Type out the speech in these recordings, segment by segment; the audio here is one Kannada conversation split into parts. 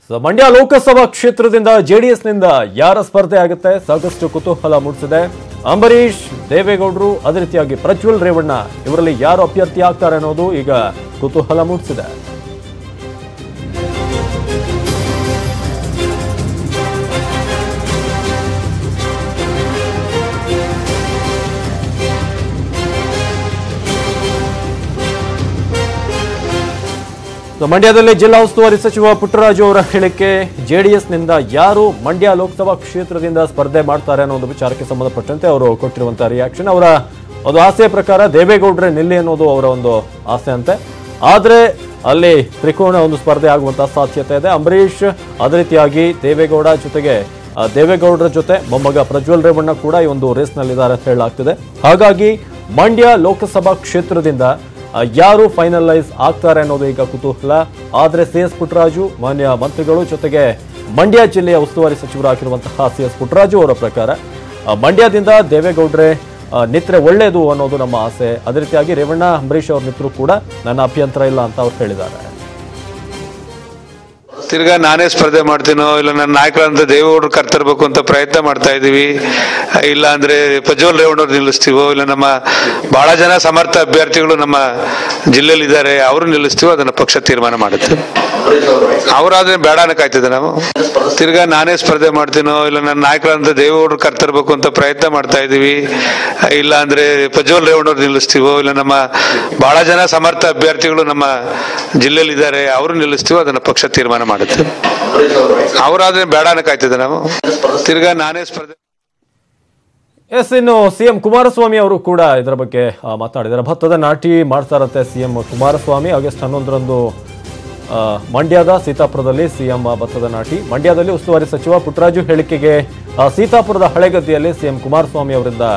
ಮಂಡ್ಯ ಲೋಕಸಭಾ ಕ್ಷೇತ್ರದಿಂದ ಜೆಡಿಎಸ್ನಿಂದ ಯಾರ ಸ್ಪರ್ಧೆ ಆಗುತ್ತೆ ಸಾಕಷ್ಟು ಕುತೂಹಲ ಮೂಡಿಸಿದೆ. ಅಂಬರೀಶ್, ದೇವೇಗೌಡರು, ಅದೇ ರೀತಿಯಾಗಿ ಪ್ರಜ್ವಲ್ ರೇವಣ್ಣ ಇವರಲ್ಲಿ ಯಾರು ಅಭ್ಯರ್ಥಿ ಆಗ್ತಾರೆ ಅನ್ನೋದು ಈಗ ಕುತೂಹಲ ಮೂಡಿಸಿದೆ. ಮಂಡ್ಯದಲ್ಲಿ ಜಿಲ್ಲಾ ಉಸ್ತುವಾರಿ ಸಚಿವ ಪುಟ್ಟರಾಜು ಅವರ ಹೇಳಿಕೆ, ಜೆಡಿಎಸ್ನಿಂದ ಯಾರು ಮಂಡ್ಯ ಲೋಕಸಭಾ ಕ್ಷೇತ್ರದಿಂದ ಸ್ಪರ್ಧೆ ಮಾಡ್ತಾರೆ ಅನ್ನೋ ಒಂದು ವಿಚಾರಕ್ಕೆ ಸಂಬಂಧಪಟ್ಟಂತೆ ಅವರು ಕೊಟ್ಟಿರುವಂತಹ ರಿಯಾಕ್ಷನ್. ಅವರ ಒಂದು ಆಸೆಯ ಪ್ರಕಾರ ದೇವೇಗೌಡರೇ ನಿಲ್ಲಿ ಅನ್ನೋದು ಅವರ ಒಂದು ಆಸೆ ಅಂತೆ. ಆದ್ರೆ ಅಲ್ಲಿ ತ್ರಿಕೋಣ ಒಂದು ಸ್ಪರ್ಧೆ ಆಗುವಂತಹ ಸಾಧ್ಯತೆ ಇದೆ. ಅಂಬರೀಶ್, ಅದೇ ರೀತಿಯಾಗಿ ದೇವೇಗೌಡ ಜೊತೆಗೆ ದೇವೇಗೌಡರ ಜೊತೆ ಮೊಮ್ಮಗ ಪ್ರಜ್ವಲ್ ರೇವಣ್ಣ ಕೂಡ ಈ ಒಂದು ರೇಸ್ನಲ್ಲಿದ್ದಾರೆ ಅಂತ ಹೇಳಲಾಗ್ತಿದೆ. ಹಾಗಾಗಿ ಮಂಡ್ಯ ಲೋಕಸಭಾ ಕ್ಷೇತ್ರದಿಂದ ಯಾರು ಫೈನಲೈಸ್ ಆಗ್ತಾರೆ ಅನ್ನೋದು ಈಗ ಕುತೂಹಲ. ಆದ್ರೆ ಸಿ.ಎಸ್. ಪುಟ್ಟರಾಜು, ಮಾನ್ಯ ಮಂತ್ರಿಗಳು ಜೊತೆಗೆ ಮಂಡ್ಯ ಜಿಲ್ಲೆಯ ಉಸ್ತುವಾರಿ ಸಚಿವರಾಗಿರುವಂತಹ ಸಿ.ಎಸ್. ಪುಟ್ಟರಾಜು ಅವರ ಪ್ರಕಾರ ಮಂಡ್ಯದಿಂದ ದೇವೇಗೌಡರೇ ನಿತ್ರೆ ಒಳ್ಳೆಯದು ಅನ್ನೋದು ನಮ್ಮ ಆಸೆ. ಅದೇ ರೀತಿಯಾಗಿ ರೇವಣ್ಣ, ಅಂಬರೀಶ್ ಅವ್ರ ನಿತ್ರು ಕೂಡ ನನ್ನ ಅಭ್ಯಂತರ ಇಲ್ಲ ಅಂತ ಅವ್ರು ಹೇಳಿದ್ದಾರೆ. ತಿರ್ಗಾ ನಾನೇ ಸ್ಪರ್ಧೆ ಮಾಡ್ತೀನೋ ಇಲ್ಲ ನನ್ನ ನಾಯಕರಂತ ದೇವೇಗೌಡರು ಕರ್ತರ್ಬೇಕು ಅಂತ ಪ್ರಯತ್ನ ಮಾಡ್ತಾ ಇದೀವಿ. ಇಲ್ಲ ಅಂದ್ರೆ ಪ್ರಜ್ವಲ್ ರೇವಣ್ಣವ್ರು ನಿಲ್ಲಿಸ್ತೀವೋ, ಇಲ್ಲ ನಮ್ಮ ಬಹಳ ಜನ ಸಮರ್ಥ ಅಭ್ಯರ್ಥಿಗಳು ನಮ್ಮ ಜಿಲ್ಲೆಯಲ್ಲಿ ಇದ್ದಾರೆ, ಅವರು ನಿಲ್ಲಿಸ್ತೀವೋ ಅದನ್ನ ಪಕ್ಷ ತೀರ್ಮಾನ ಮಾಡುತ್ತೆ. ಅವರಾದ್ರೆ ಬೇಡ ಅನ್ನಕಾಯ್ತದೆ. ನಾವು ತಿರ್ಗಾ ನಾನೇ ಸ್ಪರ್ಧೆ ಮಾಡ್ತೀನೋ ಇಲ್ಲ ನನ್ನ ನಾಯಕರಂತ ದೇವೇಗೌಡರು ಕರ್ತರ್ಬೇಕು ಅಂತ ಪ್ರಯತ್ನ ಮಾಡ್ತಾ ಇದೀವಿ. ಇಲ್ಲ ಅಂದ್ರೆ ಪ್ರಜ್ವಲ್ ರೇವಣ್ಣವ್ರು ನಿಲ್ಲಿಸ್ತೀವೋ, ಇಲ್ಲ ನಮ್ಮ ಬಹಳ ಜನ ಸಮರ್ಥ ಅಭ್ಯರ್ಥಿಗಳು ನಮ್ಮ ಜಿಲ್ಲೆಯಲ್ಲಿ ಇದ್ದಾರೆ, ಅವರು ನಿಲ್ಲಿಸ್ತೀವೋ ಅದನ್ನ ಪಕ್ಷ ತೀರ್ಮಾನ ಮಾಡುತ್ತೆ. ಅವರಾದ್ರೆ ಬೇಡ ಅನ್ನಕಾಯ್ತದೆ. ನಾವು ತಿರ್ಗಾ ನಾನೇ ಸ್ಪರ್ಧೆ. ಇನ್ನು ಸಿಎಂ ಕುಮಾರಸ್ವಾಮಿ ಅವರು ಕೂಡ ಇದರ ಬಗ್ಗೆ ಮಾತನಾಡಿದ್ದಾರೆ. ಭತ್ತದ ನಾಟಿ ಮಾಡ್ತಾರಂತೆ ಸಿಎಂ ಕುಮಾರಸ್ವಾಮಿ. ಆಗಸ್ಟ್ 11ರಂದು ಮಂಡ್ಯದ ಸೀತಾಪುರದಲ್ಲಿ ಸಿಎಂ ಭತ್ತದ ನಾಟಿ. ಮಂಡ್ಯದಲ್ಲಿ ಉಸ್ತುವಾರಿ ಸಚಿವ ಪುಟ್ಟರಾಜು ಹೇಳಿಕೆಗೆ ಸೀತಾಪುರದ ಹಳೆಗದ್ದೆಯಲ್ಲಿ ಸಿಎಂ ಕುಮಾರಸ್ವಾಮಿ ಅವರಿಂದ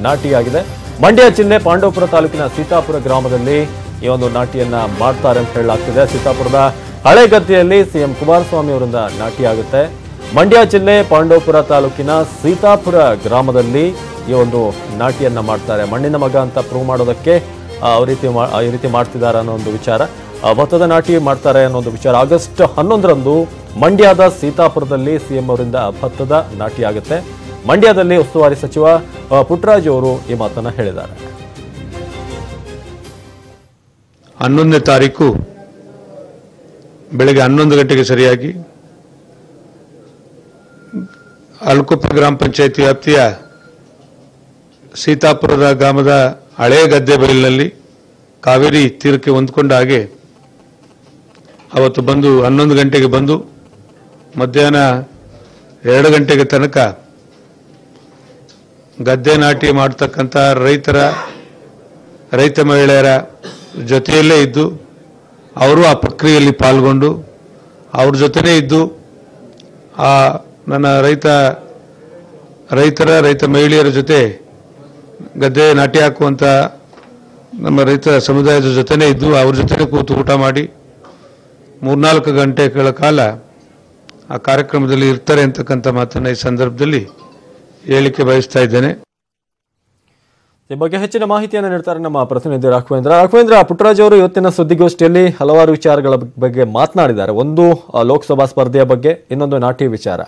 ನಾಟಿಯಾಗಿದೆ. ಮಂಡ್ಯ ಜಿಲ್ಲೆ ಪಾಂಡವಪುರ ತಾಲೂಕಿನ ಸೀತಾಪುರ ಗ್ರಾಮದಲ್ಲಿ ಈ ಒಂದು ನಾಟಿಯನ್ನ ಮಾಡ್ತಾರೆ ಅಂತ ಹೇಳಲಾಗ್ತಿದೆ. ಸೀತಾಪುರದ ಹಳೆಗದ್ದೆಯಲ್ಲಿ ಸಿಎಂ ಕುಮಾರಸ್ವಾಮಿ ಅವರಿಂದ ನಾಟಿಯಾಗುತ್ತೆ. ಮಂಡ್ಯ ಜಿಲ್ಲೆ ಪಾಂಡವಪುರ ತಾಲೂಕಿನ ಸೀತಾಪುರ ಗ್ರಾಮದಲ್ಲಿ ಈ ಒಂದು ನಾಟಿಯನ್ನ ಮಾಡ್ತಾರೆ. ಮಣ್ಣಿನ ಮಗ ಅಂತ ಪ್ರೂವ್ ಮಾಡೋದಕ್ಕೆ ಈ ರೀತಿ ಮಾಡ್ತಿದ್ದಾರೆ ಅನ್ನೋ ಒಂದು ವಿಚಾರ. ಭತ್ತದ ನಾಟಿ ಮಾಡ್ತಾರೆ ಅನ್ನೋ ಒಂದು ವಿಚಾರ. ಆಗಸ್ಟ್ 11ರಂದು ಮಂಡ್ಯದ ಸೀತಾಪುರದಲ್ಲಿ ಸಿಎಂ ಅವರಿಂದ ಭತ್ತದ ನಾಟಿ ಆಗುತ್ತೆ. ಮಂಡ್ಯದಲ್ಲಿ ಉಸ್ತುವಾರಿ ಸಚಿವ ಪುಟ್ಟರಾಜು ಅವರು ಈ ಮಾತನ್ನ ಹೇಳಿದ್ದಾರೆ. 11ನೇ ತಾರೀಕು ಬೆಳಗ್ಗೆ 11 ಗಂಟೆಗೆ ಸರಿಯಾಗಿ ಅಲ್ಕೊಪ್ಪ ಗ್ರಾಮ ಪಂಚಾಯಿತಿ ವ್ಯಾಪ್ತಿಯ ಸೀತಾಪುರದ ಗ್ರಾಮದ ಹಳೆ ಗದ್ದೆ ಬಯಲಿನಲ್ಲಿ ಕಾವೇರಿ ತೀರಕ್ಕೆ ಹೊಂದ್ಕೊಂಡ ಹಾಗೆ ಅವತ್ತು ಬಂದು 11 ಗಂಟೆಗೆ ಬಂದು ಮಧ್ಯಾಹ್ನ 2 ಗಂಟೆಗೆ ತನಕ ಗದ್ದೆ ನಾಟಿ ಮಾಡತಕ್ಕಂಥ ರೈತ ಮಹಿಳೆಯರ ಜೊತೆಯಲ್ಲೇ ಇದ್ದು ಅವರು ಆ ಪ್ರಕ್ರಿಯೆಯಲ್ಲಿ ಪಾಲ್ಗೊಂಡು ಅವ್ರ ಜೊತೆನೇ ಇದ್ದು ಆ ನನ್ನ ರೈತ ಮಹಿಳೆಯರ ಜೊತೆ ಗದ್ದೆ ನಾಟಿ ಹಾಕುವಂತ ನಮ್ಮ ರೈತ ಸಮುದಾಯದ ಜೊತೆನೇ ಇದ್ದು ಅವ್ರ ಜೊತೆನೇ ಕೂತು ಊಟ ಮಾಡಿ 3-4 ಗಂಟೆಗಳ ಕಾಲ ಆ ಕಾರ್ಯಕ್ರಮದಲ್ಲಿ ಇರ್ತಾರೆ ಅಂತಕ್ಕಂಥ ಮಾತನ್ನ ಈ ಸಂದರ್ಭದಲ್ಲಿ ಹೇಳಿಕೆ ಬಯಸ್ತಾ ಇದ್ದೇನೆ. ಈ ಬಗ್ಗೆ ಹೆಚ್ಚಿನ ಮಾಹಿತಿಯನ್ನು ನೀಡ್ತಾರೆ ನಮ್ಮ ಪ್ರತಿನಿಧಿ ರಾಘವೇಂದ್ರ. ಪುಟ್ಟರಾಜು ಅವರು ಇವತ್ತಿನ ಸುದ್ದಿಗೋಷ್ಠಿಯಲ್ಲಿ ಹಲವಾರು ವಿಚಾರಗಳ ಬಗ್ಗೆ ಮಾತನಾಡಿದ್ದಾರೆ. ಒಂದು ಲೋಕಸಭಾ ಸ್ಪರ್ಧೆಯ ಬಗ್ಗೆ, ಇನ್ನೊಂದು ನಾಟಿ ವಿಚಾರ.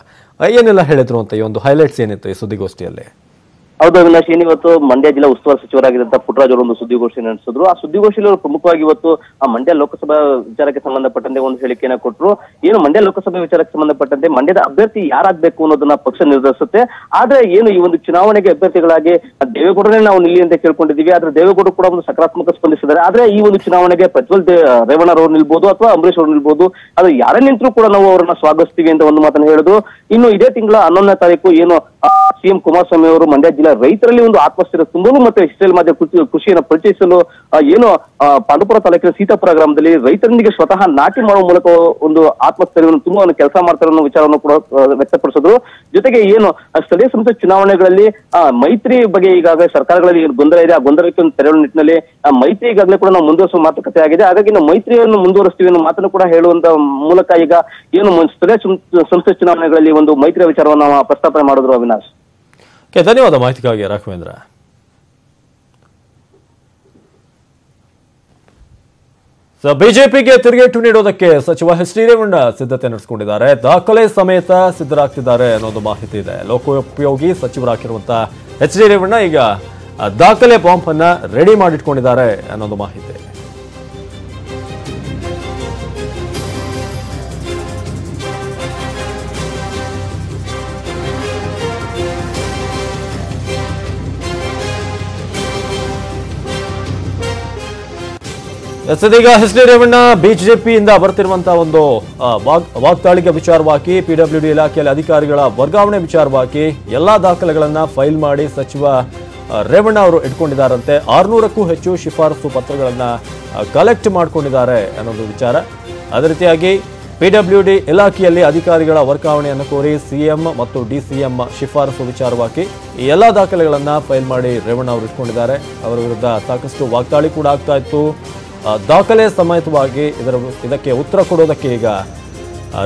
ಏನೆಲ್ಲ ಹೇಳಿದ್ರು ಅಂತ ಈ ಒಂದು ಹೈಲೈಟ್ಸ್ ಏನಿತ್ತು ಈ ಸುದ್ದಿಗೋಷ್ಠಿಯಲ್ಲಿ? ಹೌದು ಅವಿನಾಶ್, ಇವತ್ತು ಮಂಡ್ಯ ಜಿಲ್ಲಾ ಉಸ್ತುವಾರಿ ಸಚಿವರಾಗಿದ್ದಂತ ಪುಟ್ಟರಾಜು ಅವರು ಒಂದು ಸುದ್ದಿಗೋಷ್ಠಿ ನಡೆಸಿದ್ರು. ಆ ಸುದ್ದಿಗೋಷ್ಠಿಯಲ್ಲಿ ಅವರು ಪ್ರಮುಖವಾಗಿ ಇವತ್ತು ಆ ಮಂಡ್ಯ ಲೋಕಸಭಾ ವಿಚಾರಕ್ಕೆ ಸಂಬಂಧಪಟ್ಟಂತೆ ಒಂದು ಹೇಳಿಕೆಯನ್ನ ಕೊಟ್ಟರು. ಏನು ಮಂಡ್ಯ ಲೋಕಸಭಾ ವಿಚಾರಕ್ಕೆ ಸಂಬಂಧಪಟ್ಟಂತೆ ಮಂಡ್ಯದ ಅಭ್ಯರ್ಥಿ ಯಾರಾಗಬೇಕು ಅನ್ನೋದನ್ನ ಪಕ್ಷ ನಿರ್ಧರಿಸುತ್ತೆ. ಆದ್ರೆ ಏನು ಈ ಒಂದು ಚುನಾವಣೆಗೆ ಅಭ್ಯರ್ಥಿಗಳಾಗಿ ದೇವೇಗೌಡರೇ ನಾವು ನಿಲ್ಲಿ ಅಂತ ಕೇಳ್ಕೊಂಡಿದ್ದೀವಿ. ಆದ್ರೆ ದೇವೇಗೌಡರು ಕೂಡ ಒಂದು ಸಕಾರಾತ್ಮಕ ಸ್ಪಂದಿಸಿದ್ದಾರೆ. ಆದ್ರೆ ಈ ಒಂದು ಚುನಾವಣೆಗೆ ಪ್ರಜ್ವಲ್ ರೇವಣ್ಣರವರು ನಿಲ್ಬಹುದು ಅಥವಾ ಅಂಬರೀಶ್ ಅವರು ನಿಲ್ಬಹುದು, ಆದ್ರೆ ಯಾರೇ ನಿಂತರೂ ಕೂಡ ನಾವು ಅವರನ್ನ ಸ್ವಾಗತಿಸ್ತೀವಿ ಅಂತ ಒಂದು ಮಾತನ್ನು ಹೇಳಿದ್ರು. ಇನ್ನು ಇದೇ ತಿಂಗಳ 11ನೇ ತಾರೀಕು ಏನು ಸಿಎಂ ಕುಮಾರಸ್ವಾಮಿ ಅವರು ಮಂಡ್ಯ ಜಿಲ್ಲಾ ರೈತರಲ್ಲಿ ಒಂದು ಆತ್ಮಸ್ಥೈರ್ಯ ತುಂಬಲು ಮತ್ತೆ ಇಸ್ರೇಲ್ ಮಧ್ಯೆ ಕೃಷಿಯನ್ನು ಪರಿಚಯಿಸಲು ಏನು ಪಾಂಡವಪುರ ತಾಲೂಕಿನ ಸೀತಾಪುರ ಗ್ರಾಮದಲ್ಲಿ ರೈತರೊಂದಿಗೆ ಸ್ವತಃ ನಾಟಿ ಮಾಡುವ ಮೂಲಕ ಒಂದು ಆತ್ಮಸ್ಥೈರ್ಯವನ್ನು ತುಂಬಾ ಕೆಲಸ ಮಾಡ್ತಾರೆ ಅನ್ನೋ ವಿಚಾರವನ್ನು ಕೂಡ ವ್ಯಕ್ತಪಡಿಸಿದ್ರು. ಜೊತೆಗೆ ಏನು ಸ್ಥಳೀಯ ಸಂಸ್ಥೆ ಚುನಾವಣೆಗಳಲ್ಲಿ ಮೈತ್ರಿ ಬಗ್ಗೆ ಈಗಾಗಲೇ ಸರ್ಕಾರಗಳಲ್ಲಿ ಏನು ಗೊಂದಲ ಇದೆ, ಆ ಗೊಂದಲಕ್ಕೆ ಒಂದು ತೆರಳುವ ನಿಟ್ಟಿನಲ್ಲಿ ಮೈತ್ರಿ ಈಗಾಗಲೇ ಕೂಡ ನಾವು ಮುಂದುವರಿಸುವ ಮಾತುಕತೆ ಆಗಿದೆ. ಹಾಗಾಗಿ ನಾವು ಮೈತ್ರಿಯನ್ನು ಮುಂದುವರಿಸ್ತೀವಿ ಅನ್ನೋ ಮಾತನ್ನು ಕೂಡ ಹೇಳುವಂತ ಮೂಲಕ ಈಗ ಏನು ಸ್ಥಳೀಯ ಸಂಸ್ಥೆ ಚುನಾವಣೆಗಳಲ್ಲಿ ಒಂದು ಮೈತ್ರಿಯ ವಿಚಾರವನ್ನು ಪ್ರಸ್ತಾಪನೆ ಮಾಡಿದ್ರು. ಅವಿನಾಶ್, ಧನ್ಯವಾದ ಮಾಹಿತಿಗಾಗಿ ರಾಘವೇಂದ್ರ. ಸೊ ಬಿಜೆಪಿಗೆ ತಿರುಗೇಟು ನೀಡೋದಕ್ಕೆ ಸಚಿವ ಎಚ್ ಡಿ ರೇವಣ್ಣ ಸಿದ್ಧತೆ ನಡೆಸಿಕೊಂಡಿದ್ದಾರೆ. ದಾಖಲೆ ಸಮೇತ ಸಿದ್ಧರಾಗ್ತಿದ್ದಾರೆ ಅನ್ನೋದು ಮಾಹಿತಿ ಇದೆ. ಲೋಕೋಪಯೋಗಿ ಸಚಿವರಾಗಿರುವಂತಹ ಎಚ್ ಡಿ ರೇವಣ್ಣ ಈಗ ದಾಖಲೆ ಬಾಂಬ್ ಅನ್ನ ರೆಡಿ ಮಾಡಿಟ್ಕೊಂಡಿದ್ದಾರೆ ಅನ್ನೋದು ಮಾಹಿತಿ. ಇದೀಗ ಎಚ್ ಡಿ ರೇವಣ್ಣ ಬಿಜೆಪಿಯಿಂದ ಬರ್ತಿರುವಂತಹ ಒಂದು ವಾಗ್ದಾಳಿಗೆ ವಿಚಾರವಾಗಿ ಪಿಡಬ್ಲ್ಯೂಡಿ ಇಲಾಖೆಯಲ್ಲಿ ಅಧಿಕಾರಿಗಳ ವರ್ಗಾವಣೆ ವಿಚಾರವಾಗಿ ಎಲ್ಲಾ ದಾಖಲೆಗಳನ್ನ ಫೈಲ್ ಮಾಡಿ ಸಚಿವ ರೇವಣ್ಣ ಅವರು ಇಟ್ಕೊಂಡಿದ್ದಾರಂತೆ. 600ಕ್ಕೂ ಹೆಚ್ಚು ಶಿಫಾರಸು ಪತ್ರಗಳನ್ನ ಕಲೆಕ್ಟ್ ಮಾಡ್ಕೊಂಡಿದ್ದಾರೆ ಅನ್ನೋದು ವಿಚಾರ. ಅದೇ ರೀತಿಯಾಗಿ ಪಿಡಬ್ಲ್ಯೂಡಿ ಇಲಾಖೆಯಲ್ಲಿ ಅಧಿಕಾರಿಗಳ ವರ್ಗಾವಣೆಯನ್ನು ಕೋರಿ ಸಿಎಂ ಮತ್ತು ಡಿಸಿಎಂ ಶಿಫಾರಸು ವಿಚಾರವಾಗಿ ಈ ಎಲ್ಲಾ ದಾಖಲೆಗಳನ್ನ ಫೈಲ್ ಮಾಡಿ ರೇವಣ್ಣ ಅವರು ಇಟ್ಕೊಂಡಿದ್ದಾರೆ. ಅವರ ವಿರುದ್ಧ ಸಾಕಷ್ಟು ವಾಗ್ದಾಳಿ ಕೂಡ ಆಗ್ತಾ ಇತ್ತು. ದಾಖಲೆ ಸಮೇತವಾಗಿ ಇದಕ್ಕೆ ಉತ್ತರ ಕೊಡೋದಕ್ಕೆ ಈಗ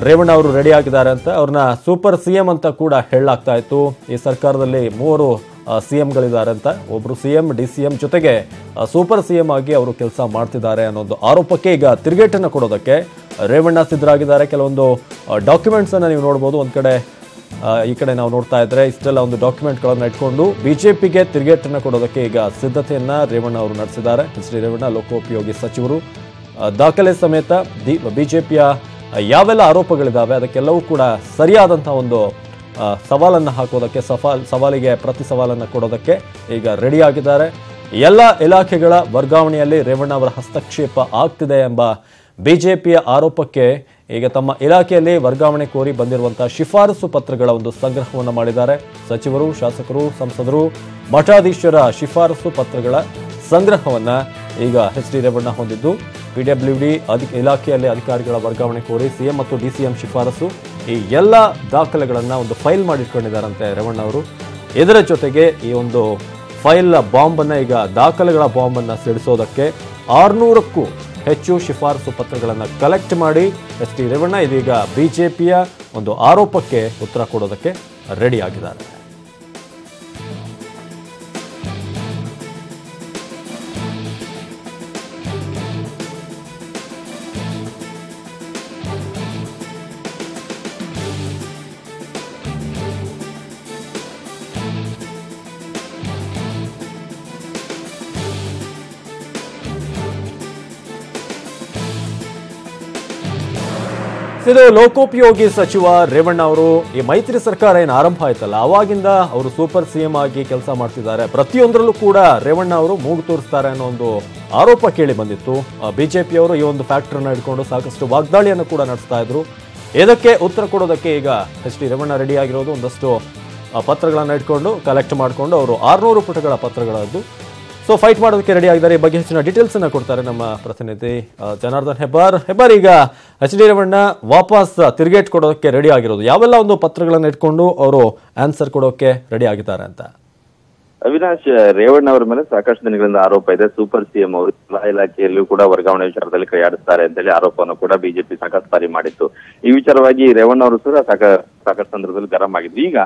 ರೇವಣ್ಣ ಅವರು ರೆಡಿ ಆಗಿದ್ದಾರೆ ಅಂತ ಅವ್ರನ್ನ ಸೂಪರ್ ಸಿಎಂ ಅಂತ ಕೂಡ ಹೇಳಲಾಗ್ತಾ ಇತ್ತು. ಈ ಸರ್ಕಾರದಲ್ಲಿ 3 ಸಿಎಂಗಳಿದ್ದಾರೆ ಅಂತ. ಒಬ್ರು ಸಿಎಂ, ಡಿಸಿಎಂ ಜೊತೆಗೆ ಸೂಪರ್ ಸಿಎಂ ಆಗಿ ಅವರು ಕೆಲಸ ಮಾಡ್ತಿದ್ದಾರೆ ಅನ್ನೋದು ಆರೋಪಕ್ಕೆ ಈಗ ತಿರುಗೇಟನ್ನು ಕೊಡೋದಕ್ಕೆ ರೇವಣ್ಣ ಸಿದ್ಧರಾಗಿದ್ದಾರೆ. ಕೆಲವೊಂದು ಡಾಕ್ಯುಮೆಂಟ್ಸ್ ಅನ್ನ ನೀವು ನೋಡಬಹುದು. ಒಂದ್ ಕಡೆ ಈ ಕಡೆ ನಾವು ನೋಡ್ತಾ ಇದ್ರೆ ಇಷ್ಟೆಲ್ಲ ಒಂದು ಡಾಕ್ಯುಮೆಂಟ್ಗಳನ್ನ ಇಟ್ಕೊಂಡು ಬಿಜೆಪಿಗೆ ತಿರುಗೇಟನ್ನು ಕೊಡೋದಕ್ಕೆ ಈಗ ಸಿದ್ಧತೆಯನ್ನ ರೇವಣ್ಣ ಅವರು ನಡೆಸಿದ್ದಾರೆ. ಎಚ್ ಡಿ ರೇವಣ್ಣ ಲೋಕೋಪಯೋಗಿ ಸಚಿವರು ದಾಖಲೆ ಸಮೇತ ಬಿಜೆಪಿಯ ಯಾವೆಲ್ಲ ಆರೋಪಗಳಿದಾವೆ ಅದಕ್ಕೆಲ್ಲವೂ ಕೂಡ ಸರಿಯಾದಂತಹ ಒಂದು ಸವಾಲನ್ನು ಹಾಕೋದಕ್ಕೆ ಸವಾಲಿಗೆ ಪ್ರತಿ ಸವಾಲನ್ನು ಕೊಡೋದಕ್ಕೆ ಈಗ ರೆಡಿ ಆಗಿದ್ದಾರೆ. ಎಲ್ಲ ಇಲಾಖೆಗಳ ವರ್ಗಾವಣೆಯಲ್ಲಿ ರೇವಣ್ಣ ಅವರ ಹಸ್ತಕ್ಷೇಪ ಆಗ್ತಿದೆ ಎಂಬ ಬಿಜೆಪಿಯ ಆರೋಪಕ್ಕೆ ಈಗ ತಮ್ಮ ಇಲಾಖೆಯಲ್ಲಿ ವರ್ಗಾವಣೆ ಕೋರಿ ಬಂದಿರುವಂತಹ ಶಿಫಾರಸು ಪತ್ರಗಳ ಒಂದು ಸಂಗ್ರಹವನ್ನು ಮಾಡಿದ್ದಾರೆ. ಸಚಿವರು, ಶಾಸಕರು, ಸಂಸದರು, ಮಠಾಧೀಶರ ಶಿಫಾರಸು ಪತ್ರಗಳ ಸಂಗ್ರಹವನ್ನ ಈಗ ಎಚ್ ಡಿ ರೇವಣ್ಣ ಹೊಂದಿದ್ದು, ಪಿಡಬ್ಲ್ಯೂಡಿ ಇಲಾಖೆಯಲ್ಲಿ ಅಧಿಕಾರಿಗಳ ವರ್ಗಾವಣೆ ಕೋರಿ ಸಿಎಂ ಮತ್ತು ಡಿಸಿಎಂ ಶಿಫಾರಸು ಈ ಎಲ್ಲ ದಾಖಲೆಗಳನ್ನ ಒಂದು ಫೈಲ್ ಮಾಡಿಟ್ಕೊಂಡಿದ್ದಾರಂತೆ ರೇವಣ್ಣ ಅವರು. ಇದರ ಜೊತೆಗೆ ಈ ಒಂದು ಫೈಲ್ ಬಾಂಬ್ ಅನ್ನ ಈಗ ದಾಖಲೆಗಳ ಬಾಂಬ್ ಅನ್ನ ಸಿಡಿಸೋದಕ್ಕೆ 600ಕ್ಕೂ ಹೆಚ್ಚು ಶಿಫಾರಸು ಪತ್ರಗಳನ್ನು ಕಲೆಕ್ಟ್ ಮಾಡಿ ಎಚ್ ಡಿ ರೇವಣ್ಣ ಇದೀಗ ಬಿಜೆಪಿಯ ಒಂದು ಆರೋಪಕ್ಕೆ ಉತ್ತರ ಕೊಡೋದಕ್ಕೆ ರೆಡಿ ಆಗಿದ್ದಾರೆ. ಇದು ಲೋಕೋಪಯೋಗಿ ಸಚಿವ ರೇವಣ್ಣ ಅವರು ಈ ಮೈತ್ರಿ ಸರ್ಕಾರ ಏನು ಆರಂಭ ಆಯ್ತಲ್ಲ ಅವಾಗಿಂದ ಅವರು ಸೂಪರ್ ಸಿಎಂ ಆಗಿ ಕೆಲಸ ಮಾಡ್ತಿದ್ದಾರೆ. ಪ್ರತಿಯೊಂದರಲ್ಲೂ ಕೂಡ ರೇವಣ್ಣ ಅವರು ಮೂಗು ತೋರಿಸ್ತಾರೆ ಅನ್ನೋ ಒಂದು ಆರೋಪ ಕೇಳಿ ಬಂದಿತ್ತು. ಬಿಜೆಪಿಯವರು ಈ ಒಂದು ಫ್ಯಾಕ್ಟರ್ನ ಹಿಡ್ಕೊಂಡು ಸಾಕಷ್ಟು ವಾಗ್ದಾಳಿಯನ್ನು ಕೂಡ ನಡೆಸ್ತಾ ಇದ್ರು. ಇದಕ್ಕೆ ಉತ್ತರ ಕೊಡೋದಕ್ಕೆ ಈಗ ಎಚ್ ಡಿ ರೇವಣ್ಣ ರೆಡಿ ಆಗಿರೋದು ಒಂದಷ್ಟು ಪತ್ರಗಳನ್ನು ಇಟ್ಕೊಂಡು ಕಲೆಕ್ಟ್ ಮಾಡಿಕೊಂಡು ಅವರು 600 ಪುಟಗಳ ಪತ್ರಗಳದ್ದು ಸೊ ಫೈಟ್ ಮಾಡೋದಕ್ಕೆ ರೆಡಿ ಆಗಿದ್ದಾರೆ. ಈ ಬಗ್ಗೆ ಹೆಚ್ಚಿನ ಡೀಟೇಲ್ಸ್ ಅನ್ನ ಕೊಡ್ತಾರೆ ನಮ್ಮ ಪ್ರತಿನಿಧಿ ಜನಾರ್ದನ್ ಹೆಬ್ಬಾರ್. ಈಗ ಎಚ್ ಡಿ ರೇವಣ್ಣ ವಾಪಸ್ ತಿರುಗೇಟ್ ಕೊಡೋದಕ್ಕೆ ರೆಡಿ ಆಗಿರೋದು ಯಾವೆಲ್ಲ ಒಂದು ಪತ್ರಗಳನ್ನು ಇಟ್ಕೊಂಡು ಅವರು ಆನ್ಸರ್ ಕೊಡೋಕೆ ರೆಡಿ ಆಗಿದ್ದಾರೆ ಅಂತ? ಅವಿನಾಶ್, ರೇವಣ್ಣ ಅವರ ಮೇಲೆ ಸಾಕಷ್ಟು ದಿನಗಳಿಂದ ಆರೋಪ ಇದೆ. ಸೂಪರ್ ಸಿಎಂ ಅವರು ಎಲ್ಲಾ ಇಲಾಖೆಯಲ್ಲೂ ಕೂಡ ವರ್ಗಾವಣೆ ವಿಚಾರದಲ್ಲಿ ಕೈಯಾಡಿಸ್ತಾರೆ ಅಂತೇಳಿ ಆರೋಪವನ್ನು ಕೂಡ ಬಿಜೆಪಿ ಸಾಕಷ್ಟು ಬಾರಿ ಮಾಡಿತ್ತು. ಈ ವಿಚಾರವಾಗಿ ರೇವಣ್ಣ ಅವರು ಕೂಡ ಸಾಕಷ್ಟು ಸಂದರ್ಭದಲ್ಲಿ ಗರಂ ಆಗಿದ್ರು. ಈಗ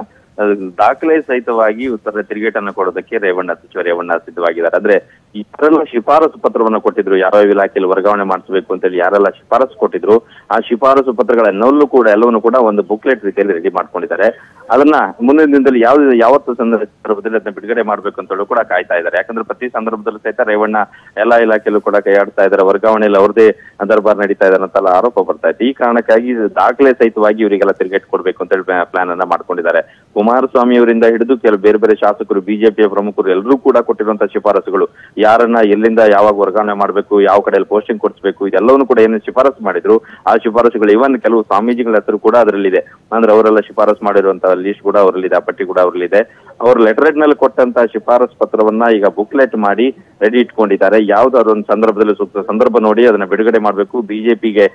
ದಾಖಲೆ ಸಹಿತವಾಗಿ ಉತ್ತರ ತಿರುಗೇಟನ್ನು ಕೊಡೋದಕ್ಕೆ ಸಚಿವ ರೇವಣ್ಣ ಸಿದ್ಧವಾಗಿದ್ದಾರೆ. ಆದ್ರೆ ಯಾರೆಲ್ಲ ಶಿಫಾರಸು ಪತ್ರವನ್ನ ಕೊಟ್ಟಿದ್ರು, ಯಾವ ಇಲಾಖೆಯಲ್ಲಿ ವರ್ಗಾವಣೆ ಮಾಡಿಸಬೇಕು ಅಂತೇಳಿ ಯಾರೆಲ್ಲ ಶಿಫಾರಸು ಕೊಟ್ಟಿದ್ರು, ಆ ಶಿಫಾರಸು ಪತ್ರಗಳನ್ನೆಲ್ಲೂ ಕೂಡ ಎಲ್ಲವನ್ನು ಕೂಡ ಒಂದು ಬುಕ್ಲೆಟ್ ರೀತಿಯಲ್ಲಿ ರೆಡಿ ಮಾಡ್ಕೊಂಡಿದ್ದಾರೆ. ಅದನ್ನ ಮುಂದಿನ ದಿನದಲ್ಲಿ ಯಾವತ್ತು ಸಂದರ್ಭದಲ್ಲಿ ಅದನ್ನ ಬಿಡುಗಡೆ ಮಾಡ್ಬೇಕು ಅಂತ ಕೂಡ ಕಾಯ್ತಾ ಇದ್ದಾರೆ. ಯಾಕಂದ್ರೆ ಪ್ರತಿ ಸಂದರ್ಭದಲ್ಲೂ ಸಹಿತ ರೇವಣ್ಣ ಎಲ್ಲಾ ಇಲಾಖೆಯಲ್ಲೂ ಕೂಡ ಕೈಯಾಡ್ತಾ ಇದ್ದಾರೆ, ವರ್ಗಾವಣೆಯಲ್ಲಿ ಅವ್ರದೇ ದರ್ಬಾರ್ ನಡೀತಾ ಇದ್ದಾರೆ ಅಂತೆಲ್ಲ ಆರೋಪ ಬರ್ತಾ ಇತ್ತು. ಈ ಕಾರಣಕ್ಕಾಗಿ ದಾಖಲೆ ಸಹಿತವಾಗಿ ಇವರಿಗೆಲ್ಲ ತಿರುಗೇಟ್ ಕೊಡ್ಬೇಕು ಅಂತ ಹೇಳಿ ಪ್ಲಾನ್ ಅನ್ನ ಮಾಡ್ಕೊಂಡಿದ್ದಾರೆ. ಕುಮಾರಸ್ವಾಮಿ ಅವರಿಂದ ಹಿಡಿದು ಕೆಲವು ಬೇರೆ ಬೇರೆ ಶಾಸಕರು, ಬಿಜೆಪಿಯ ಪ್ರಮುಖರು ಎಲ್ಲರೂ ಕೂಡ ಕೊಟ್ಟಿರುವಂತಹ ಶಿಫಾರಸುಗಳು, ಯಾರನ್ನ ಎಲ್ಲಿಂದ ಯಾವಾಗ ವರ್ಗಾವಣೆ ಮಾಡಬೇಕು, ಯಾವ ಕಡೆಯಲ್ಲಿ ಪೋಸ್ಟಿಂಗ್ ಕೊಡಿಸಬೇಕು, ಇದೆಲ್ಲವನ್ನು ಕೂಡ ಏನು ಶಿಫಾರಸು ಮಾಡಿದ್ರು ಆ ಶಿಫಾರಸುಗಳು ಇವನ್ ಕೆಲವು ಸ್ವಾಮೀಜಿಗಳ ಹೆಸರು ಕೂಡ ಅದರಲ್ಲಿದೆ. ಅಂದ್ರೆ ಅವರೆಲ್ಲ ಶಿಫಾರಸು ಮಾಡಿರುವಂತಹ ಲಿಸ್ಟ್ ಕೂಡ ಅವರಲ್ಲಿದೆ, ಆ ಪಟ್ಟಿ ಕೂಡ ಅವರಲ್ಲಿದೆ. ಅವರು ಲೆಟರೇಟ್ ನಲ್ಲಿ ಕೊಟ್ಟಂತಹ ಶಿಫಾರಸು ಪತ್ರವನ್ನ ಈಗ ಬುಕ್ಲೆಟ್ ಮಾಡಿ ರೆಡಿ ಇಟ್ಕೊಂಡಿದ್ದಾರೆ. ಯಾವ್ದಾದ್ರು ಒಂದು ಸಂದರ್ಭದಲ್ಲಿ ಸೂಕ್ತ ಸಂದರ್ಭ ನೋಡಿ ಅದನ್ನ ಬಿಡುಗಡೆ ಮಾಡಬೇಕು, ಬಿಜೆಪಿಗೆ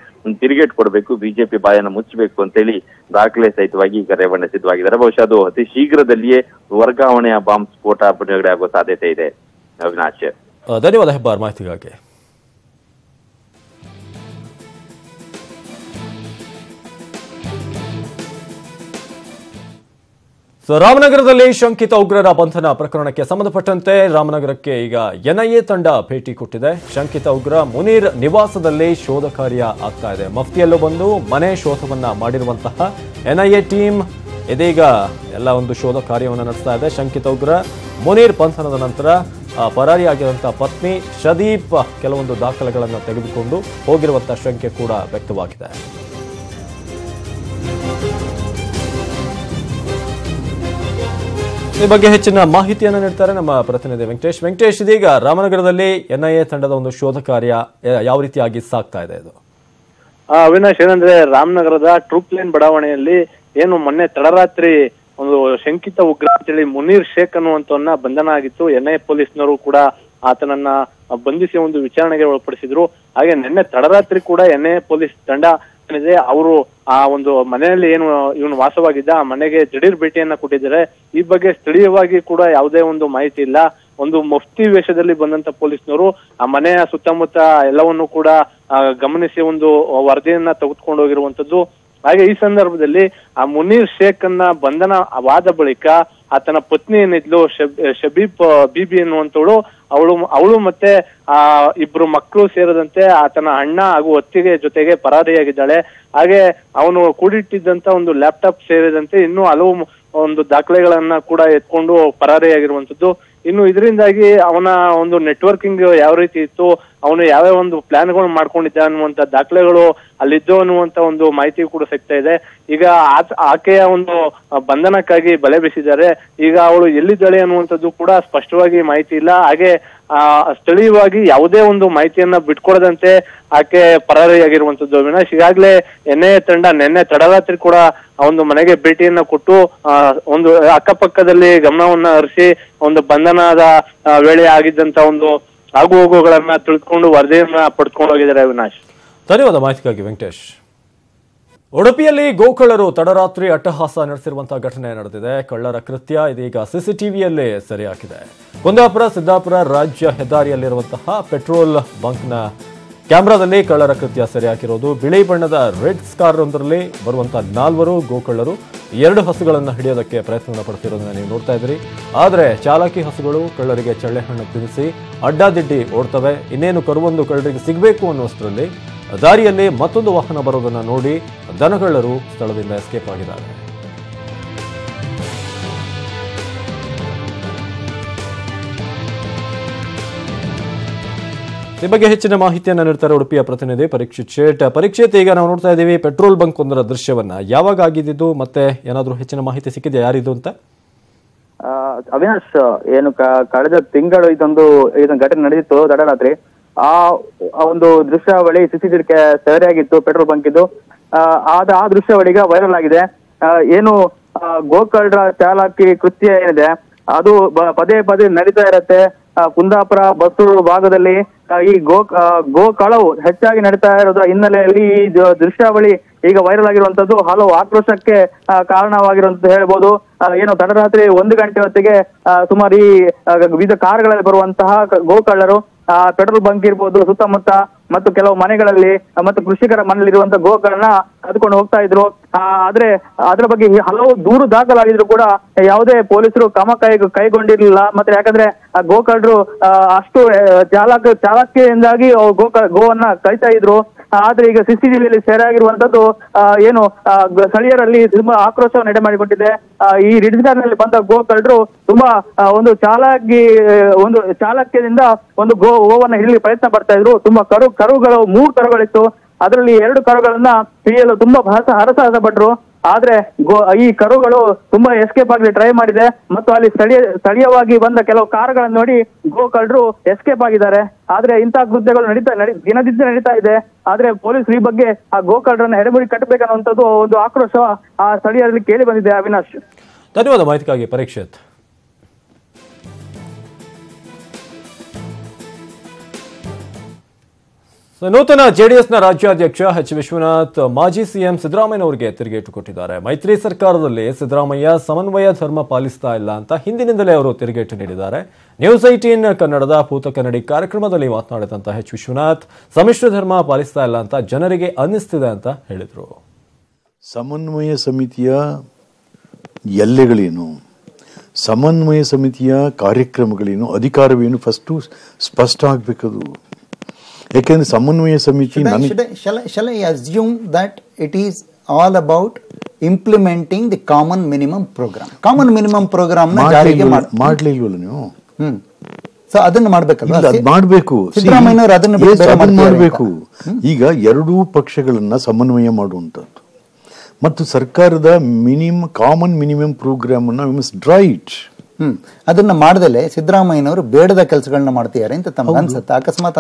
ತಿರುಗೇಟ್ ಕೊಡಬೇಕು, ಬಿಜೆಪಿ ಬಾಯನ್ನು ಮುಚ್ಚಬೇಕು ಅಂತೇಳಿ ದಾಖಲೆ ಸಹಿತವಾಗಿ ಈಗ ರೇವಣ್ಣ ಸಿದ್ಧವಾಗಿದ್ದಾರೆ. ಬಹುಶಃ ಅದು ಅತಿ ಶೀಘ್ರದಲ್ಲಿಯೇ ವರ್ಗಾವಣೆಯ ಬಾಂಬ್ ಸ್ಫೋಟ ಬಿಡುಗಡೆ ಆಗುವ ಸಾಧ್ಯತೆ ಇದೆ. ಅವಿನಾಶ್, ಧನ್ಯವಾದ ಹೆಬ್ಬಾರ್ ಮಾಹಿತಿಗಾಗಿ. ರಾಮನಗರದಲ್ಲಿ ಶಂಕಿತ ಉಗ್ರರ ಬಂಧನ ಪ್ರಕರಣಕ್ಕೆ ಸಂಬಂಧಪಟ್ಟಂತೆ ರಾಮನಗರಕ್ಕೆ ಈಗ ಎನ್ಐಎ ತಂಡ ಭೇಟಿ ಕೊಟ್ಟಿದೆ. ಶಂಕಿತ ಉಗ್ರ ಮುನೀರ್ ನಿವಾಸದಲ್ಲಿ ಶೋಧ ಕಾರ್ಯ ಆಗ್ತಾ ಇದೆ. ಮಫ್ತಿಯಲ್ಲೂ ಬಂದು ಮನೆ ಶೋಧವನ್ನ ಮಾಡಿರುವಂತಹ ಎನ್ಐಎ ಟೀಮ್ ಇದೀಗ ಎಲ್ಲ ಒಂದು ಶೋಧ ಕಾರ್ಯವನ್ನು ನಡೆಸ್ತಾ ಇದೆ. ಶಂಕಿತ ಉಗ್ರ ಮುನೀರ್ ಬಂಧನದ ನಂತರ ಪರಾರಿಯಾಗಿರುವಂತಹ ಪತ್ನಿ ಶದೀಪ್ ಕೆಲವೊಂದು ದಾಖಲೆಗಳನ್ನು ತೆಗೆದುಕೊಂಡು ಹೋಗಿರುವಂತಹ ಶಂಕೆ ಕೂಡ ವ್ಯಕ್ತವಾಗಿದೆ. ಈ ಬಗ್ಗೆ ಹೆಚ್ಚಿನ ಮಾಹಿತಿಯನ್ನು ನೀಡ್ತಾರೆ ನಮ್ಮ ಪ್ರತಿನಿಧಿ ವೆಂಕಟೇಶ್. ಇದೀಗ ರಾಮನಗರದಲ್ಲಿ ಎನ್ಐಎ ತಂಡದ ಒಂದು ಶೋಧ ಕಾರ್ಯ ಯಾವ ರೀತಿಯಾಗಿ ಸಾಗ್ತಾ ಇದೆ ಇದು? ಅವಿನಾಶ್, ಏನಂದ್ರೆ ರಾಮನಗರದ ಟ್ರೂಪ್ ಲೈನ್ ಬಡಾವಣೆಯಲ್ಲಿ ಏನು ಮೊನ್ನೆ ತಡರಾತ್ರಿ ಒಂದು ಶಂಕಿತ ಉಗ್ರ ಅಂತೇಳಿ ಮುನೀರ್ ಶೇಖ್ ಅನ್ನುವಂತವನ್ನ ಬಂಧನ ಆಗಿತ್ತು. ಎನ್ಐಎ ಪೊಲೀಸ್ನವರು ಕೂಡ ಆತನನ್ನ ಬಂಧಿಸಿ ಒಂದು ವಿಚಾರಣೆಗೆ ಒಳಪಡಿಸಿದ್ರು. ಹಾಗೆ ನಿನ್ನೆ ತಡರಾತ್ರಿ ಕೂಡ ಎನ್ಐಎ ಪೊಲೀಸ್ ತಂಡ ಏನಿದೆ ಅವರು ಆ ಒಂದು ಮನೆಯಲ್ಲಿ ಏನು ಇವನು ವಾಸವಾಗಿದ್ದ ಆ ಮನೆಗೆ ದಿಢೀರ್ ಭೇಟಿಯನ್ನ ಕೊಟ್ಟಿದ್ದಾರೆ. ಈ ಬಗ್ಗೆ ಸ್ಥಳೀಯವಾಗಿ ಕೂಡ ಯಾವುದೇ ಒಂದು ಮಾಹಿತಿ ಇಲ್ಲ. ಒಂದು ಮುಫ್ತಿ ವೇಷದಲ್ಲಿ ಬಂದಂತ ಪೊಲೀಸ್ನವರು ಆ ಮನೆಯ ಸುತ್ತಮುತ್ತ ಎಲ್ಲವನ್ನು ಕೂಡ ಗಮನಿಸಿ ಒಂದು ವರದಿಯನ್ನ ತೆಗೆದುಕೊಂಡು ಹೋಗಿರುವಂತದ್ದು. ಹಾಗೆ ಈ ಸಂದರ್ಭದಲ್ಲಿ ಆ ಮುನೀರ್ ಶೇಖ್ ಅನ್ನ ಬಂಧನವಾದ ಬಳಿಕ ಆತನ ಪತ್ನಿ ಏನಿದ್ಲು ಶಬೀಬ್ ಬೀಬಿ ಎನ್ನುವಂತವಳು ಅವಳು ಮತ್ತೆ ಇಬ್ರು ಮಕ್ಕಳು ಸೇರಿದಂತೆ ಆತನ ಅಣ್ಣ ಹಾಗೂ ಅತ್ತಿಗೆ ಜೊತೆಗೆ ಪರಾರಿಯಾಗಿದ್ದಾಳೆ. ಹಾಗೆ ಅವನು ಕೂಡಿಟ್ಟಿದ್ದಂತ ಒಂದು ಲ್ಯಾಪ್ಟಾಪ್ ಸೇರಿದಂತೆ ಇನ್ನೂ ಹಲವು ಒಂದು ದಾಖಲೆಗಳನ್ನ ಕೂಡ ಎತ್ಕೊಂಡು ಪರಾರಿಯಾಗಿರುವಂತದ್ದು. ಇನ್ನು ಇದರಿಂದಾಗಿ ಅವನ ಒಂದು ನೆಟ್ವರ್ಕಿಂಗ್ ಯಾವ ರೀತಿ ಇತ್ತು, ಅವನು ಯಾವ್ಯಾವ ಒಂದು ಪ್ಲಾನ್ಗಳು ಮಾಡ್ಕೊಂಡಿದ್ದ ಅನ್ನುವಂತ ದಾಖಲೆಗಳು ಅಲ್ಲಿದ್ದು ಅನ್ನುವಂತ ಒಂದು ಮಾಹಿತಿ ಕೂಡ ಸಿಗ್ತಾ ಇದೆ. ಈಗ ಆಕೆಯ ಒಂದು ಬಂಧನಕ್ಕಾಗಿ ಬಲೆ ಬೀಸಿದ್ದಾರೆ. ಈಗ ಅವಳು ಎಲ್ಲಿದ್ದಾಳೆ ಅನ್ನುವಂಥದ್ದು ಕೂಡ ಸ್ಪಷ್ಟವಾಗಿ ಮಾಹಿತಿ ಇಲ್ಲ. ಹಾಗೆ ಸ್ಥಳೀಯವಾಗಿ ಯಾವುದೇ ಒಂದು ಮಾಹಿತಿಯನ್ನ ಬಿಟ್ಕೊಡದಂತೆ ಆಕೆ ಪರಾರಿಯಾಗಿರುವಂತದ್ದು. ಅವಿನಾಶ್, ಈಗಾಗಲೇ ಎನ್ಐಎ ತಂಡ ನಿನ್ನೆ ತಡರಾತ್ರಿ ಕೂಡ ಒಂದು ಮನೆಗೆ ಭೇಟಿಯನ್ನ ಕೊಟ್ಟು ಒಂದು ಅಕ್ಕಪಕ್ಕದಲ್ಲಿ ಗಮನವನ್ನ ಹರಿಸಿ ಒಂದು ಬಂಧನದ ವೇಳೆ ಆಗಿದ್ದಂತ ಒಂದು ಆಗು ಹೋಗುಗಳನ್ನ ತಿಳ್ಕೊಂಡು ವರದಿಯನ್ನ ಪಡ್ಕೊಂಡು ಹೋಗಿದ್ದಾರೆ. ಅವಿನಾಶ್, ಧನ್ಯವಾದ ಮಾಹಿತಿಗಾಗಿ ವೆಂಕಟೇಶ್. ಉಡುಪಿಯಲ್ಲಿ ಗೋಕಳ್ಳರು ತಡರಾತ್ರಿ ಅಟ್ಟಹಾಸ ನಡೆಸಿರುವಂತಹ ಘಟನೆ ನಡೆದಿದೆ. ಕಳ್ಳರ ಕೃತ್ಯ ಇದೀಗ ಸಿಸಿಟಿವಿಯಲ್ಲೇ ಸೆರೆಯಾಗಿದೆ. ಕುಂದಾಪುರ ಸಿದ್ದಾಪುರ ರಾಜ್ಯ ಹೆದ್ದಾರಿಯಲ್ಲಿರುವಂತಹ ಪೆಟ್ರೋಲ್ ಬಂಕ್ನ ಕ್ಯಾಮೆರಾದಲ್ಲಿ ಕಳ್ಳರ ಕೃತ್ಯ ಸೆರೆಯಾಗಿರೋದು. ಬಿಳಿ ಬಣ್ಣದ ರೆಡ್ ಸ್ಕಾರ್ ಒಂದರಲ್ಲಿ ಬರುವಂತಹ 4 ಗೋಕಳ್ಳರು 2 ಹಸುಗಳನ್ನು ಹಿಡಿಯೋದಕ್ಕೆ ಪ್ರಯತ್ನ ಪಡ್ತಿರೋದನ್ನ ನೀವು ನೋಡ್ತಾ ಇದ್ದೀರಿ. ಆದರೆ ಚಾಲಾಕಿ ಹಸುಗಳು ಕಳ್ಳರಿಗೆ ಚಳ್ಳೆಹಣ್ಣು ತಿನ್ನಿಸಿ ಅಡ್ಡಾದಿಡ್ಡಿ ಓಡ್ತವೆ. ಇನ್ನೇನು ಕರುವೊಂದು ಕಳ್ಳರಿಗೆ ಸಿಗಬೇಕು ಅನ್ನುವಷ್ಟರಲ್ಲಿ ದಾರಿಯಲ್ಲಿ ಮತ್ತೊಂದು ವಾಹನ ಬರೋದನ್ನು ನೋಡಿ ದನಗಳ್ಳರು ಸ್ಥಳದಿಂದ ಎಸ್ಕೇಪ್ ಆಗಿದ್ದಾರೆ. ಈ ಬಗ್ಗೆ ಹೆಚ್ಚಿನ ಮಾಹಿತಿಯನ್ನು ನೀಡ್ತಾರೆ ಉಡುಪಿಯ ಪ್ರತಿನಿಧಿ ಪರೀಕ್ಷಿತ್ ಶೇಟ್. ಪರೀಕ್ಷಿತ್, ಈಗ ನಾವು ನೋಡ್ತಾ ಇದ್ದೀವಿ ಪೆಟ್ರೋಲ್ ಬಂಕ್ ಒಂದರ ದೃಶ್ಯವನ್ನ. ಯಾವಾಗ ಆಗಿದ್ದು ಮತ್ತೆ ಏನಾದರೂ ಹೆಚ್ಚಿನ ಮಾಹಿತಿ ಸಿಕ್ಕಿದೆ ಯಾರಿದು ಅಂತ? ಅವಿನಾಶ್, ಏನು ಕಳೆದ ತಿಂಗಳು ಇದೊಂದು ಘಟನೆ ನಡೆದಿತ್ತು ತಡರಾತ್ರಿ. ಆ ಒಂದು ದೃಶ್ಯಾವಳಿ ಸಿಸಿಟಿವಿ ಸೆರೆಯಾಗಿತ್ತು ಪೆಟ್ರೋಲ್ ಬಂಕ್ ಇದು. ಆ ದೃಶ್ಯಾವಳಿ ಈಗ ವೈರಲ್ ಆಗಿದೆ. ಏನು ಗೋಕಳ್ಳರ ಚಾಲಾಕಿ ಕೃತ್ಯ ಏನಿದೆ ಅದು ಪದೇ ಪದೇ ನಡೀತಾ ಇರತ್ತೆ. ಕುಂದಾಪುರ ಬಸ್ಸೂರು ಭಾಗದಲ್ಲಿ ಈ ಗೋ ಕಳವು ಹೆಚ್ಚಾಗಿ ನಡೀತಾ ಇರೋದ್ರ ಹಿನ್ನೆಲೆಯಲ್ಲಿ ಈ ದೃಶ್ಯಾವಳಿ ಈಗ ವೈರಲ್ ಆಗಿರುವಂತದ್ದು ಹಲವು ಆಕ್ರೋಶಕ್ಕೆ ಕಾರಣವಾಗಿರುವಂತ ಹೇಳ್ಬೋದು. ಏನು ತಡರಾತ್ರಿ 1 ಗಂಟೆ ಹೊತ್ತಿಗೆ ಸುಮಾರು ಈ ವಿವಿಧ ಕಾರ್ಗಳಲ್ಲಿ ಬರುವಂತಹ ಗೋಕಳ್ಳರು ಪೆಟ್ರೋಲ್ ಬಂಕ್ ಇರ್ಬೋದು ಸುತ್ತಮುತ್ತ ಮತ್ತು ಕೆಲವು ಮನೆಗಳಲ್ಲಿ ಮತ್ತು ಕೃಷಿಕರ ಮನೆಯಲ್ಲಿ ಇರುವಂತಹ ಗೋಗಳನ್ನ ಕದ್ಕೊಂಡು ಹೋಗ್ತಾ ಇದ್ರು. ಆದ್ರೆ ಅದರ ಬಗ್ಗೆ ಹಲವು ದೂರು ದಾಖಲಾಗಿದ್ರು ಕೂಡ ಯಾವುದೇ ಪೊಲೀಸರು ಕ್ರಮ ಕೈಗೊಂಡಿರ್ಲಿಲ್ಲ. ಮತ್ತೆ ಯಾಕಂದ್ರೆ ಆ ಗೋಕಳ್ಳರು ಅಷ್ಟು ಚಾಲಾಕಿಯಿಂದಾಗಿ ಗೋವನ್ನ ಕೈತಾ ಇದ್ರು. ಆದ್ರೆ ಈಗ ಸಿಸಿಟಿವಿಯಲ್ಲಿ ಸೆರೆಯಾಗಿರುವಂತದ್ದು ಏನು ಸ್ಥಳೀಯರಲ್ಲಿ ತುಂಬಾ ಆಕ್ರೋಶವನ್ನು ಎಡೆ ಮಾಡಿಕೊಟ್ಟಿದೆ. ಈ ರಿಡ್ಸ್ಗಾರ್ನಲ್ಲಿ ಬಂದ ಗೋಕಳ್ಳರು ತುಂಬಾ ಒಂದು ಚಾಲಕ್ಯದಿಂದ ಒಂದು ಗೋವನ್ನ ಹಿಡಿಯಲು ಪ್ರಯತ್ನ ಪಡ್ತಾ ಇದ್ರು. ತುಂಬಾ ಕರುಗಳು 3 ಕರುಗಳಿತ್ತು. ಅದರಲ್ಲಿ 2 ಕರುಗಳನ್ನ ಹಿಡಿಯಲು ತುಂಬಾ ಹರಸಾಹಸ ಪಟ್ರು. ಆದ್ರೆ ಈ ಕರುಗಳು ತುಂಬಾ ಎಸ್ಕೇಪ್ ಆಗಲಿ ಟ್ರೈ ಮಾಡಿದೆ ಮತ್ತು ಅಲ್ಲಿ ಸ್ಥಳೀಯವಾಗಿ ಬಂದ ಕೆಲವು ಕಾರುಗಳನ್ನು ನೋಡಿ ಗೋಕಳ್ಳರು ಎಸ್ಕೇಪ್ ಆಗಿದ್ದಾರೆ. ಆದ್ರೆ ಇಂತಹ ಕೃತ್ಯಗಳು ದಿನದಿಂದ ನಡೀತಾ ಇದೆ. ಆದ್ರೆ ಪೊಲೀಸರು ಈ ಬಗ್ಗೆ ಆ ಗೋಕಳ್ಳರನ್ನ ಹೆಡೆಮುರಿ ಕಟ್ಟಬೇಕನ್ನುವಂಥದ್ದು ಒಂದು ಆಕ್ರೋಶ ಆ ಸ್ಥಳೀಯರಲ್ಲಿ ಕೇಳಿ ಬಂದಿದೆ. ಅವಿನಾಶ್, ಧನ್ಯವಾದ ಮಾಹಿತಿಗಾಗಿ ಪರೀಕ್ಷಿತ್. ನೂತನ ಜೆಡಿಎಸ್ನ ರಾಜ್ಯಾಧ್ಯಕ್ಷ ಎಚ್ ವಿಶ್ವನಾಥ್ ಮಾಜಿ ಸಿಎಂ ಸಿದ್ದರಾಮಯ್ಯನವರಿಗೆ ತಿರುಗೇಟು ಕೊಟ್ಟಿದ್ದಾರೆ. ಮೈತ್ರಿ ಸರ್ಕಾರದಲ್ಲಿ ಸಿದ್ದರಾಮಯ್ಯ ಸಮನ್ವಯ ಧರ್ಮ ಪಾಲಿಸ್ತಾ ಇಲ್ಲ ಅಂತ ಹಿಂದಿನಿಂದಲೇ ಅವರು ತಿರುಗೇಟು ನೀಡಿದ್ದಾರೆ. ನ್ಯೂಸ್ 18 ಕನ್ನಡದ ಭೂತ ಕನ್ನಡಿ ಕಾರ್ಯಕ್ರಮದಲ್ಲಿ ಮಾತನಾಡಿದಂತಹ ಎಚ್ ವಿಶ್ವನಾಥ್ ಸಮ್ಮಿಶ್ರ ಧರ್ಮ ಪಾಲಿಸ್ತಾ ಇಲ್ಲ ಅಂತ ಜನರಿಗೆ ಅನ್ನಿಸ್ತಿದೆ ಅಂತ ಹೇಳಿದರು. ಸಮನ್ವಯ ಸಮಿತಿಯ ಎಲ್ಲೆಗಳೇನು, ಸಮನ್ವಯ ಸಮಿತಿಯ ಕಾರ್ಯಕ್ರಮಗಳೇನು, ಅಧಿಕಾರವೇನು ಫಸ್ಟು ಸ್ಪಷ್ಟ ಆಗಬೇಕದು. ಯಾಕೆಂದ್ರೆ ಸಮನ್ವಯ ಸಮಿತಿ shall I assume that it is all about implementing the common minimum program? Common minimum program ನ ಜಾರಿಗೆ ಮಾಡ್ಲಿಲ್ವಲ್ಲ ನೀವು? ಸೊ ಅದನ್ನ ಮಾಡ್ಬೇಕಲ್ವಾ? ಮಾಡಬೇಕು, ಸಿದ್ದರಾಮಯ್ಯನವರು ಅದನ್ನ ಮಾಡಬೇಕು. ಈಗ ಎರಡೂ ಪಕ್ಷಗಳನ್ನ ಸಮನ್ವಯ ಮಾಡುವಂಥದ್ದು ಮತ್ತು ಸರ್ಕಾರದ ಕಾಮನ್ ಮಿನಿಮಮ್ ಪ್ರೋಗ್ರಾಮ್ ಅನ್ನ ವಿ ಮಸ್ಟ್ ಡ್ರಾ ಇಟ್. ಅದನ್ನ ಮಾಡದಲ್ಲೇ ಸಿದ್ದರಾಮಯ್ಯನವರು ಬೇಡದ ಕೆಲಸಗಳನ್ನ ಮಾಡ್ತಿದ್ದಾರೆ ಅಂತ ತಮ್ಗೆ ಅನ್ಸುತ್ತೆ? ಅಕಸ್ಮಾತ್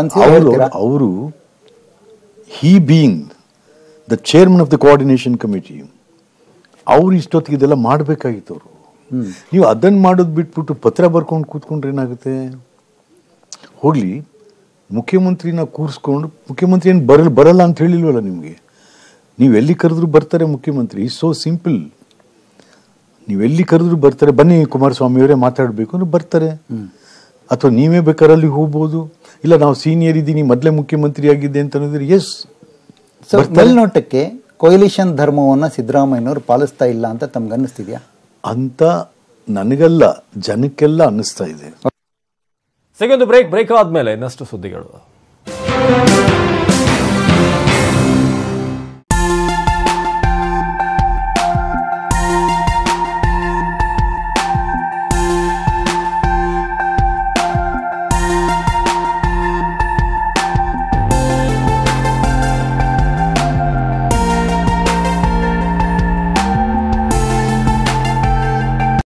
ಅವರು he being the chairman of the coordination committee, ಅವ್ರು ಇಷ್ಟೊತ್ತಿಗೆ ಇದೆಲ್ಲ ಮಾಡಬೇಕಾಗಿತ್ತು. ಅವರು ನೀವು ಅದನ್ನ ಮಾಡೋದು ಬಿಟ್ಬಿಟ್ಟು ಪತ್ರ ಬರ್ಕೊಂಡು ಕೂತ್ಕೊಂಡ್ರೆ ಏನಾಗುತ್ತೆ? ಹೋಗ್ಲಿ, ಮುಖ್ಯಮಂತ್ರಿನ ಕೂರಿಸ್ಕೊಂಡು, ಮುಖ್ಯಮಂತ್ರಿ ಏನು ಬರಲ್ಲ ಅಂತ ಹೇಳಿಲ್ವಲ್ಲ ನಿಮಗೆ. ನೀವೆಲ್ಲಿ ಕರೆದ್ರು ಬರ್ತಾರೆ ಮುಖ್ಯಮಂತ್ರಿ. So simple. ನೀವೆಲ್ಲಿ ಕರೆದ್ರು ಬರ್ತಾರೆ. ಬನ್ನಿ ಕುಮಾರಸ್ವಾಮಿ ಅವರೇ ಮಾತಾಡಬೇಕು ಅಂದ್ರೆ ಬರ್ತಾರೆ. ಅಥವಾ ನೀವೇ ಬೇಕಾರಲ್ಲಿ ಹೋಗ್ಬೋದು. ಇಲ್ಲ ನಾವು ಸೀನಿಯರ್ ಇದ್ದೀನಿ, ಮೊದಲೇ ಮುಖ್ಯಮಂತ್ರಿ ಆಗಿದ್ದೆ ಅಂತ ಅನ್ನೋದ್ರೆ ಎಸ್. ಮೇಲ್ನೋಟಕ್ಕೆ ಕೊಯ್ಲಿಷನ್ ಧರ್ಮವನ್ನ ಸಿದ್ದರಾಮಯ್ಯನವರು ಪಾಲಿಸ್ತಾ ಇಲ್ಲ ಅಂತ ತಮ್ಗೆ ಅನ್ನಿಸ್ತಿದ್ಯಾ? ಅಂತ ನನಗಲ್ಲ, ಜನಕ್ಕೆಲ್ಲ ಅನ್ನಿಸ್ತಾ ಇದೆ. ಸೆಕೆಂಡ್ ಬ್ರೇಕ್ ಆದ್ಮೇಲೆ ಇನ್ನಷ್ಟು ಸುದ್ದಿಗಳು.